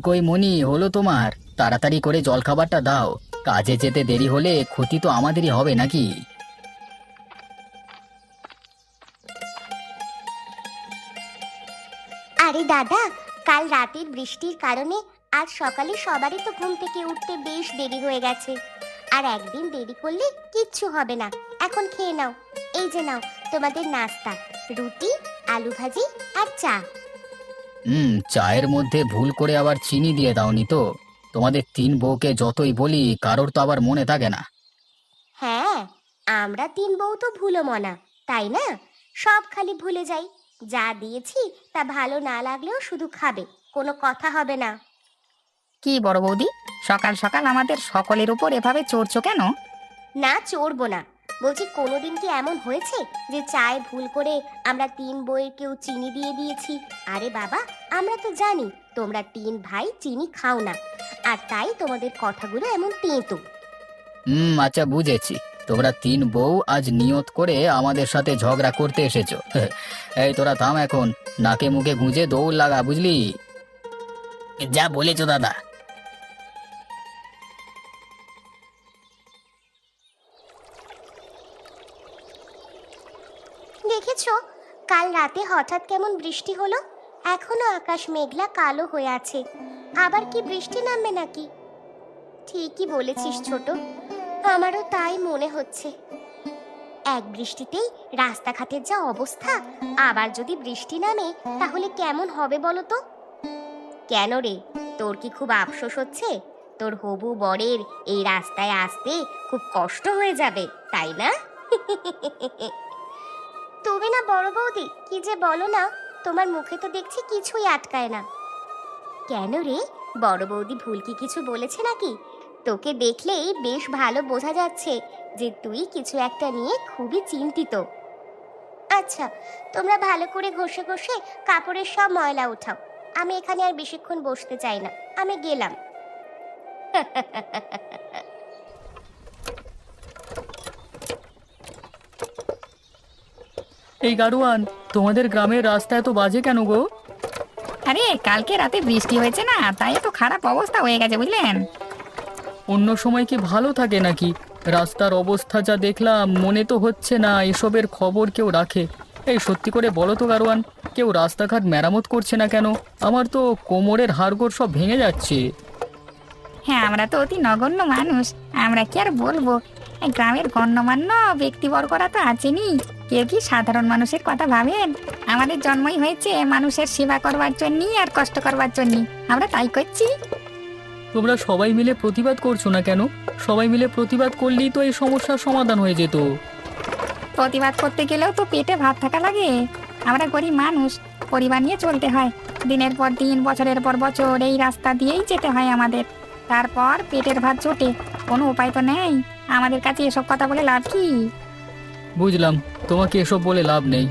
কই মনি হলো তোমার? তাড়াতাড়ি করে জলখাবারটা দাও। কাজে যেতে দেরি হলে ক্ষতি তো আমাদেরই হবে নাকি? আরে দাদা, কাল রাতের বৃষ্টির কারণে আজ সকালে সবারই তো ঘুম থেকে উঠতে বেশ দেরি হয়ে গেছে। আর একদিন দেরি করলে কিচ্ছু হবে না। এখন খেয়ে নাও। এই যে নাও, তোমাদের নাস্তা, রুটি, আলু ভাজি আর চা। চায়ের মধ্যে ভুল করে আবার চিনি দিয়ে দাওনি তো? তোমাদের তিন বউকে যতই বলি কারোর তো আবার মনে থাকে না। হ্যাঁ, আমরা তিন বউ তো ভুলো মনা, তাই না? সব খালি ভুলে যাই। যা দিয়েছি তা ভালো না লাগলেও শুধু খাবে, কোনো কথা হবে না। কি বড় বৌদি, সকাল সকাল আমাদের সকলের উপর এভাবে চড়ছো কেন? না, চড়বো না। বলছি, কোনোদিন কি এমন হয়েছে যে চায়ে ভুল করে আমরা তিন বউয়ের কেউ চিনি দিয়ে দিয়েছি? আরে বাবা, আমরা তো জানি তোমরা তিন ভাই চিনি খাও না, আর তাই তোমাদের কথাগুলো এমন তেঁতো। আচ্ছা বুঝেছি। তোমরা তিন বউ আজ নিয়ত করে আমাদের সাথে ঝগড়া করতে এসেছো। এই তোরা থাম এখন, নাকে মুখে গুঁজে দৌড় লাগা, বুঝলি? যা বলেছো দাদা। দেখেছো, কাল রাতে হঠাৎ কেমন বৃষ্টি হলো। এখনো আকাশ মেঘলা কালো হয়ে আছে। আবার কি বৃষ্টি নামবে নাকি? ঠিকই বলেছিস ছোট, আমারও তাই মনে হচ্ছে। এক বৃষ্টিতেই রাস্তাঘাটের যা অবস্থা, আবার যদি বৃষ্টি নামে তাহলে কেমন হবে বলো তো? কেন রে, তোর কি খুব আফসোস হচ্ছে? তোর হবু বরের এই রাস্তায় আসতে খুব কষ্ট হয়ে যাবে, তাই না? তুমি না বড় বৌদি, কি যে বলো না, তোমার মুখে তো দেখছি কিছুই আটকায় না। কেন রে, বড় বৌদি ভুল কি কিছু বলেছে নাকি? তোকে দেখলেই বেশ ভালো বোঝা যাচ্ছে যে তুই কিছু একটা নিয়ে খুবই চিন্তিত। আচ্ছা, তোমরা ভালো করে ঘষে ঘষে কাপড়ের সব ময়লা উঠাও। আমি এখানে আর বেশিক্ষণ বসতে চাই না, আমি গেলাম। এই গাড়োয়ান, তোমাদের গ্রামের রাস্তা এত বাজে কেন গো? আরে কালকে রাতে বৃষ্টি হয়েছে না, তাই একটু খারাপ অবস্থা হয়ে গেছে বুঝলেন। অন্য সময় কি ভালো থাকে নাকি? রাস্তার অবস্থা যা দেখলাম, মনে তো হচ্ছে না এসবের খবর কেউ রাখে। এই সত্যি করে বলো তো গাড়োয়ান, কেউ রাস্তাঘাট মেরামত করছে না কেন? আমার তো কোমরের হাড়গোড় সব ভেঙে যাচ্ছে। হ্যাঁ, আমরা তো অতি নগণ্য মানুষ, আমরা কি আর বলবো। এই গ্রামের গণ্যমান্য ব্যক্তিবর্গরা তো আছেনই, কেউ কি সাধারণ মানুষের কথা ভাবেন? আমাদের জন্মই হয়েছে মানুষের সেবা করবার জন্যই আর কষ্ট করবার জন্যই, আমরা তাই করছি। তোমরা সবাই মিলে প্রতিবাদ করছো না কেন? সবাই মিলে প্রতিবাদ করলেই তো এই সমস্যার সমাধান হয়ে যেত। প্রতিবাদ করতে গেলেও তো পেটে ভাত থাকা লাগে। আমরা গরিব মানুষ, পরিবার নিয়ে চলতে হয়। দিনের পর দিন, বছরের পর বছর এই রাস্তা দিয়েই যেতে হয় আমাদের। তারপর পেটের ভাত জোটে, কোনো উপায় তো নেই। আমাদের কাছে এসব কথা বলে লাভ কি? বুঝলাম, তোমাকে এসব বলে লাভ নেই।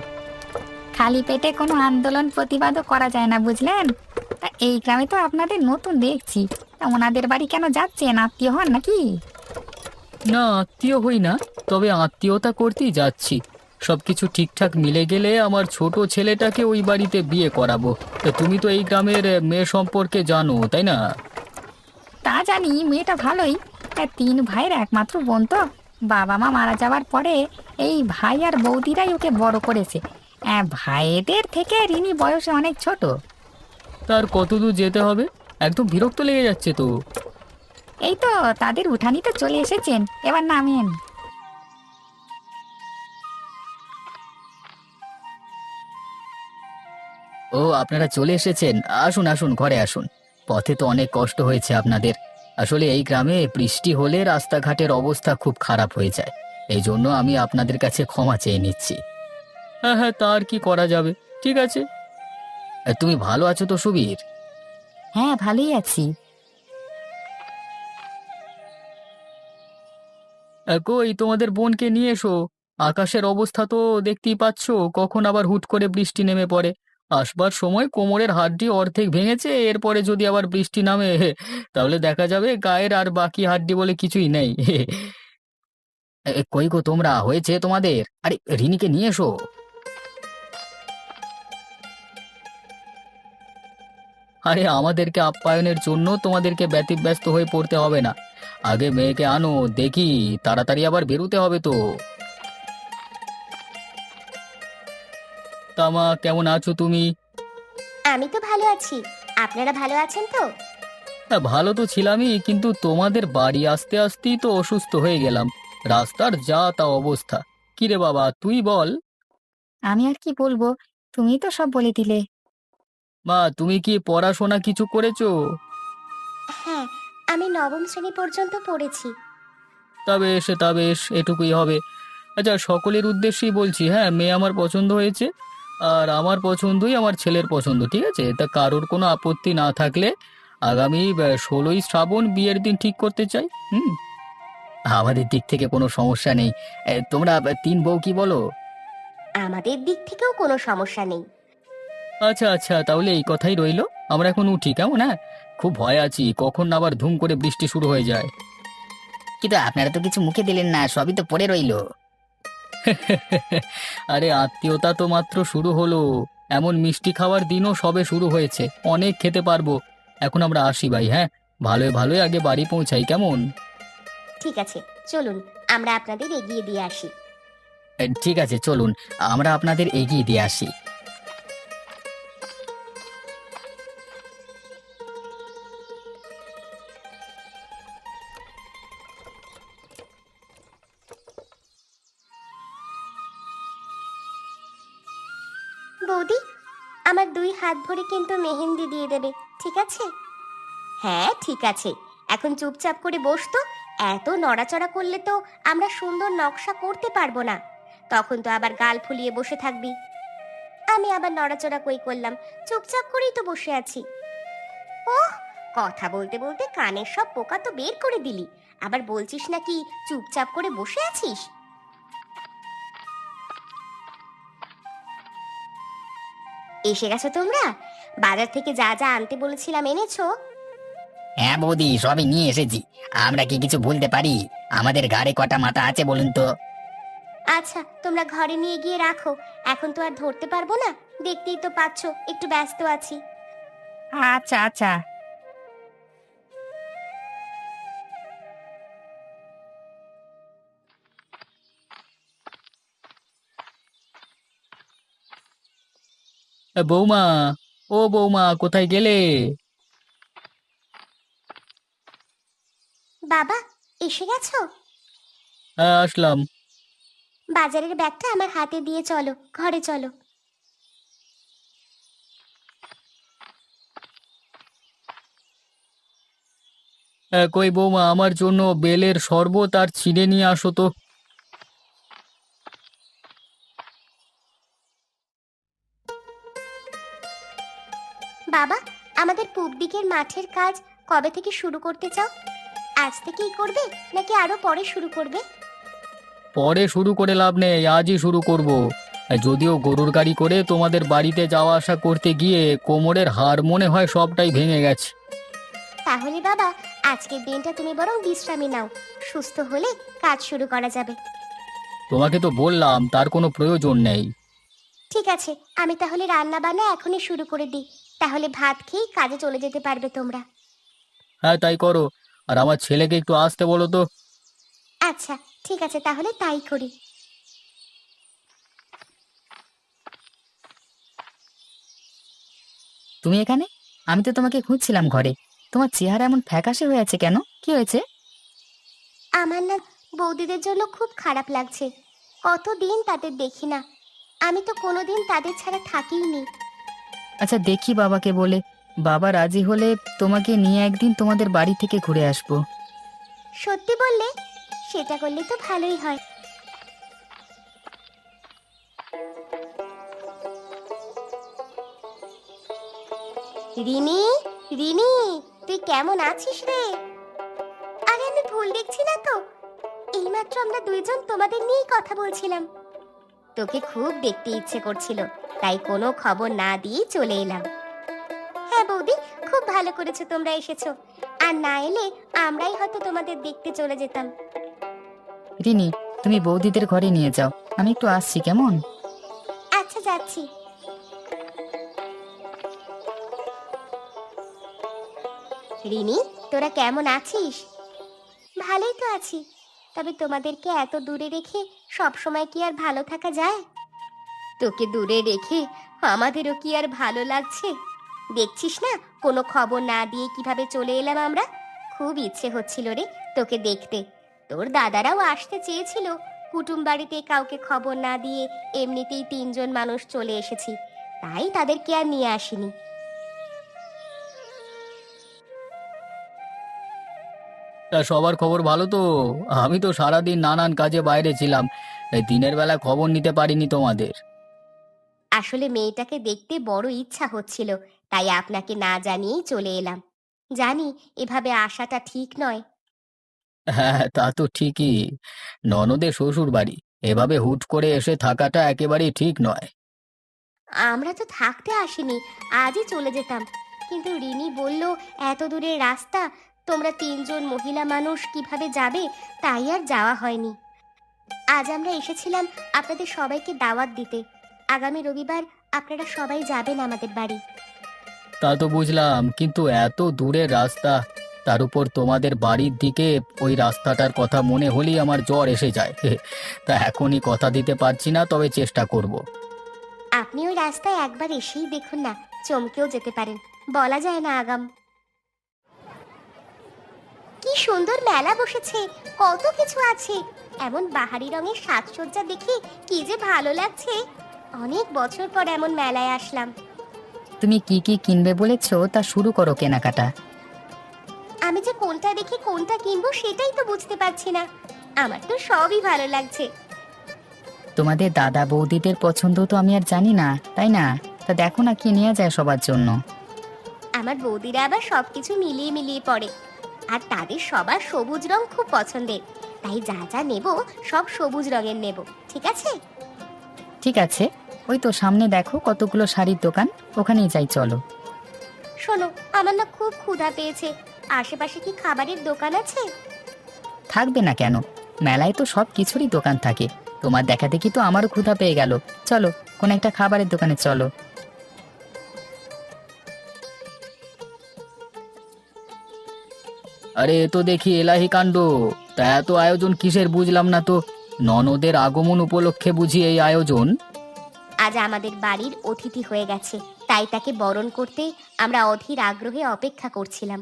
খালি পেটে কোনো আন্দোলন প্রতিবাদও করা যায় না, বুঝলেন? তা এই গ্রামে তো আপনাদের নতুন দেখছি, তা ওনাদের বাড়ি কেন যাচ্ছেন? আত্মীয় হন নাকি? না, আত্মীয় হই না, তবে আত্মীয়তা করতেই যাচ্ছি। সবকিছু ঠিকঠাক মিলে গেলে আমার ছোট ছেলেটাকে ওই বাড়িতে বিয়ে করাবো। তা তুমি তো এই গ্রামের মেয়ে সম্পর্কে জানো, তাই না? তা জানি, মেয়েটা ভালোই। তিন ভাইয়ের একমাত্র বোন তো। বাবা মা মারা যাওয়ার পরে এই ভাই আর বৌদিরাই ওকে বড় করেছে। ভাইদের থেকে রিনি বয়সে অনেক ছোট। তার কতদূর যেতে হবে? একদম বিরক্ত লেগে যাচ্ছে তো। এই তো তাদের উঠানিতে চলে এসেছেন, এবার নামেন। ও, আপনারা চলে এসেছেন। আসুন আসুন, ঘরে আসুন। পথে তো অনেক কষ্ট হয়েছে আপনাদের। আসলে এই গ্রামে বৃষ্টি হলে রাস্তাঘাটের অবস্থা খুব খারাপ হয়ে যায়। এই জন্য আমি আপনাদের কাছে ক্ষমা চেয়ে নিচ্ছি। হ্যাঁ হ্যাঁ, তা আর কি করা যাবে। ঠিক আছে। তুমি ভালো আছো তো সুবীর? হ্যাঁ, ভালোই আছি। কই তোমাদের বোনকে নিয়ে এসো। আকাশের অবস্থা তো দেখতেই পাচ্ছ, কখন আবার হুট করে বৃষ্টি নেমে পড়ে। আসবার সময় কোমরের হাড্ডি অর্ধেক ভেঙেছে, এরপরে যদি আবার বৃষ্টি নামে তাহলে দেখা যাবে গায়ের আর বাকি হাড্ডি বলে কিছুই নেই। কই গো তোমরা, হয়েছে তোমাদের? আরে রিনিকে নিয়ে এসো। আরে আমাদেরকে আপ্যায়নের জন্য তোমাদেরকে ব্যতিব্যস্ত হয়ে পড়তে হবে না। আগে মেয়েকে আনো দেখি, তাড়াতাড়ি আবার বেরোতে হবে তো। তামা, কেমন আছো তুমি? আমি তো ভালো আছি। আপনারা ভালো আছেন তো? হ্যাঁ, ভালো তো ছিলামই, কিন্তু তোমাদের বাড়ি আসতে আসতেই তো অসুস্থ হয়ে গেলাম। রাস্তার যা তা অবস্থা। কিরে বাবা, তুই বল। আমি আর কি বলবো, তুমি তো সব বলে দিলে। মা, তুমি কি পড়াশোনা কিছু করেছো? হ্যাঁ, আমি নবম শ্রেণী পর্যন্ত পড়েছি। তা বেশ, এটুকুই হবে। আচ্ছা, সকলের উদ্দেশ্যেই বলছি, হ্যাঁ, মেয়ে আমার পছন্দ হয়েছে। আর আমার পছন্দই আমার ছেলের পছন্দ, ঠিক আছে? তা কারোর কোনো আপত্তি না থাকলে আগামী 16ই শ্রাবণ বিয়ের দিন ঠিক করতে চাই। হুম, আমাদের দিক থেকে কোনো সমস্যা নেই। তোমরা তিন বউ কি বলো? আমাদের দিক থেকেও কোনো সমস্যা নেই। আচ্ছা আচ্ছা, তাহলে এই কথাই রইলো। আমরা এখন উঠি, কেমন? হ্যাঁ, খুব ভয় আছি কখন আবার ধুম করে বৃষ্টি শুরু হয়ে যায়। কিন্তু আপনারা তো কিছু মুখে দিলেন না, সবই তো পড়ে রইলো। আরে আত্মীয়তা তো মাত্র শুরু হলো। এমন মিষ্টি খাওয়ার দিনও সবে শুরু হয়েছে, অনেক খেতে পারবো। এখন আমরা আসি ভাই, হ্যাঁ, ভালোই ভালোই আগে বাড়ি পৌঁছাই, কেমন? ঠিক আছে, চলুন আমরা আপনাদের এগিয়ে দিয়ে আসি। ঠিক আছে, চলুন আমরা আপনাদের এগিয়ে দিয়ে আসি। বৌদি, আমার 2 হাত ভরে কিন্তু মেহেন্দি দিয়ে দেবে, ঠিক আছে? হ্যাঁ ঠিক আছে, এখন চুপচাপ করে বসতো। এত নড়াচড়া করলে তো আমরা সুন্দর নকশা করতে পারবো না। তখন তো আবার গাল ফুলিয়ে বসে থাকবি। আমি আবার নড়াচড়া কই করলাম, চুপচাপ করেই তো বসে আছি। ওহ, কথা বলতে বলতে কানের সব পোকা তো বের করে দিলি। আবার বলছিস নাকি চুপচাপ করে বসে আছিস? এসে গেছো তোমরা? বাজার থেকে যা যা আনতে বলেছিলাম এনেছো? হ্যাঁ বৌদি, সবই নিয়ে এসেছি। আমরা কি কিছু ভুলতে পারি? আমাদের ঘাড়ে কটা মাথা আছে বলুন তো? আচ্ছা, তোমরা ঘরে নিয়ে গিয়ে রাখো। এখন তো আর ধরতে পারবো না, দেখতেই তো পাচ্ছো একটু ব্যস্ত আছি। আচ্ছা আচ্ছা। বৌমা, ও বৌমা, কোথায় গেলে? বাবা, এসে গেছো? হ্যাঁ, আসলাম। বাজারের ব্যাগটা আমার হাতে দিয়ে চলো, ঘরে চলো। কই বৌমা, আমার জন্য বেলের শরবত আর চিড়ে নিয়ে আসো তো। বাবা, আমাদের পূব দিকের মাঠের কাজ কবে থেকে শুরু করতে চাও? আজ থেকেই করবে নাকি আরো পরে শুরু করবে? পরে শুরু করে লাভ নেই, আজই শুরু করব। যদিও গরুর গাড়ি করে তোমাদের বাড়িতে যাওয়া আসা করতে গিয়ে কোমরের হাড় মনে হয় সবটাই ভেঙে গেছে। তাহলে বাবা, আজকের দিনটা তুমি বরং বিশ্রামে নাও। সুস্থ হলে কাজ শুরু করা যাবে। তোমাকে তো বললাম তার কোনো প্রয়োজন নেই। ঠিক আছে, আমি তাহলে রান্না বান্না এখনই শুরু করে দিই। তাহলে ভাত খেয়ে কাজে চলে যেতে পারবে তোমরা। হ্যাঁ, তাই করো। আর আমার ছেলেকে একটু আসতে বলো তো। আচ্ছা, ঠিক আছে, তাহলে তাই করি। তুমি এখানে? আমি তো তোমাকে খুঁজছিলাম ঘরে। তোমার চেহারা এমন ফ্যাকাশে হয়ে আছে কেন? কি হয়েছে? আমার না বৌদিদের জন্য খুব খারাপ লাগছে। কতদিন তাদের দেখি না। আমি তো কোনোদিন তাদের ছাড়া থাকিইনি। আচ্ছা দেখি বাবাকে বলে, বাবা রাজি হলে তোমাকে নিয়ে একদিন তোমাদের বাড়ি থেকে ঘুরে আসবো। সত্যি বললে? সেটা করলে তো ভালোই হয়। রিনি, রিনি, তুই কেমন আছিস রে? আরে আমি ভুল দেখছি না তো? এইমাত্র আমরা দুইজন তোমাদের নিয়েই কথা বলছিলাম। তোকে খুব দেখতে ইচ্ছে করছিল, তাই কোনো খবর না দিয়ে চলে এলাম। হ্যাঁ বৌদি, খুব ভালো করেছো তোমরা এসেছো। আর না এলে আমরাই হয়তো তোমাদের দেখতে চলে যেতাম। রিনি, তুমি বৌদিদের ঘরে নিয়ে যাও, আমি একটু আসছি, কেমন? আচ্ছা, যাচ্ছি। রিনি, তোরা কেমন আছিস? ভালোই তো আছি, তবে তোমাদেরকে এত দূরে রেখে সব সময় কি আর ভালো থাকা যায়? তোকে দূরে রেখে আমাদেরও কি আর ভালো লাগছে? দেখছিস না, কোনো খবর না দিয়ে কিভাবে চলে এলাম আমরা। খুব ইচ্ছে হচ্ছিল রে তোকে দেখতে। তোর দাদারাও আসতে চেয়েছিল, কুটুম বাড়িতে কাউকে খবর না দিয়ে এমনিতেই 3 জন মানুষ চলে এসেছি, তাই তাদেরকে আর নিয়ে আসিনি। তা সবার খবর ভালো তো? আমি তো সারাদিন নানান কাজে বাইরে ছিলাম, এই দিনের বেলা খবর নিতে পারিনি তোমাদের। আসলে মেয়েটাকে দেখতে বড় ইচ্ছা হচ্ছিল, তাই আপনাকে না জানিয়েই চলে এলাম। জানি এভাবে আসাটা ঠিক নয়। হ্যাঁ, তা তো ঠিকই। ননদের শ্বশুর বাড়ি, এভাবে হুট করে এসে থাকাটা একেবারেই ঠিক নয়। আমরা তো থাকতে আসিনি, আজই চলে যেতাম, কিন্তু রিনি বলল এত দূরের রাস্তা, তোমরা 3 জন মহিলা মানুষ কিভাবে যাবে, তাই আর যাওয়া হয়নি। আজ আমরা এসেছিলাম আপনাদের সবাইকে দাওয়াত দিতে। আগামী রবিবার আপনারা সবাই যাবেন আমাদের বাড়ি। তা তো বুঝলাম, কিন্তু এত দূরের রাস্তা, তার উপর তোমাদের বাড়ির দিকে ওই রাস্তাটার কথা মনে হলেই আমার জ্বর এসে যায়। তা এখনই কথা দিতে পারছি না, তবে চেষ্টা করব। আপনি ওই রাস্তায় একবার এসেই দেখুন না, চমকেও যেতে পারেন, বলা যায় না আগাম। কি সুন্দর মেলা বসেছে, কত কিছু আছে। এমন বাহারি রঙের সাজসজ্জা দেখে কি যে ভালো লাগছে। অনেক বছর পর এমন মেলায় আসলাম। তুমি কি কি কিনবে বলেছো তা শুরু করো কেনাকাটা। আমি যে কোনটা দেখে কোনটা কিনবো সেটাই তো বুঝতে পারছি না। আমার তো সবই ভালো লাগছে। তোমাদের দাদা বৌদিদের পছন্দ তো আমি আর জানি না, তাই না? তা দেখো না কি নেওয়া যায় সবার জন্য। আমার বৌদিরা আবার সবকিছু মিলিয়ে মিলিয়ে পড়ে, আর তাদের সবার সবুজ রং খুব পছন্দের, তাই যা যা নেব সব সবুজ রঙের নেব, ঠিক আছে? ঠিক আছে, ওই তো সামনে দেখো কতগুলো শাড়ির দোকান, ওখানেই যাই চলো। শোনো, আমার না খুব ক্ষুধা পেয়েছে, আশেপাশে কি খাবারের দোকান আছে? থাকবে না কেন, মেলায় তো সব কিছুরই দোকান থাকে। তোমার দেখা দেখি তো আমারও ক্ষুধা পেয়ে গেল। চলো কোন একটা খাবারের দোকানে চলো। আরে এ তো দেখি এলাহি কাণ্ড! তা এত আয়োজন কিসের বুঝলাম না তো। ননদের আগমন উপলক্ষে বুঝি এই আয়োজন? আজ আমাদের বাড়ির অতিথি হয়ে গেছে, তাই তাকে বরণ করতে আমরা অধীর আগ্রহে অপেক্ষা করছিলাম।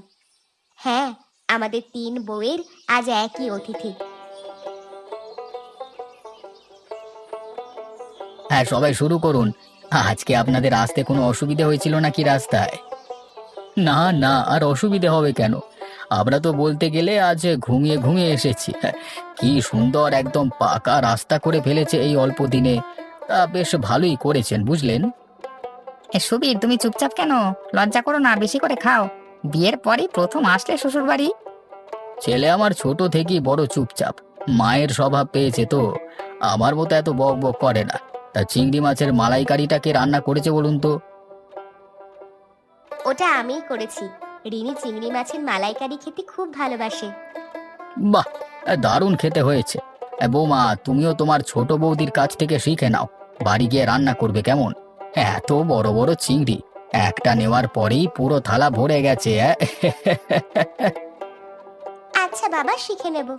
হ্যাঁ, আমাদের 3 বউয়ের আজ একই অতিথি। হ্যাঁ, সবাই শুরু করুন। আজকে আপনাদের আসতে কোনো অসুবিধা হয়েছিল নাকি রাস্তায়? না না, আর অসুবিধে হবে কেন? আমরা তো বলতে গেলে আজ ঘুমিয়ে ঘুমিয়ে এসেছি। হ্যাঁ, কি সুন্দর একদম পাকা রাস্তা করে ফেলেছে এই অল্প দিনে। তা বেশ ভালোই করেছেন, বুঝলেন। সুবীর, তুমি চুপচাপ কেন? লজ্জা করো না, বেশি করে খাও। বিয়ের পরেই প্রথম আসলে শ্বশুর বাড়ি। ছেলে আমার ছোট থেকেই বড় চুপচাপ, মায়ের স্বভাব পেয়েছে তো। আমার মতো এত বক বক করে না। তা চিংড়ি মাছের মালাইকারিটাকে রান্না করেছে বলুন তো? ওটা আমিই করেছি। রিনি চিংড়ি মাছের মালাইকারি খেতে খুব ভালোবাসে। বাহ, দারুণ খেতে হয়েছে। বৌমা, তুমিও তোমার ছোট বৌদির কাছ থেকে শিখে নাও, বাড়ি গিয়ে রান্না করবে কেমন? এত বড় বড় চিংড়ি, একটা নেওয়ার পরেই পুরো থালা ভরে গেছে। আচ্ছা বাবা, শিখে নেব।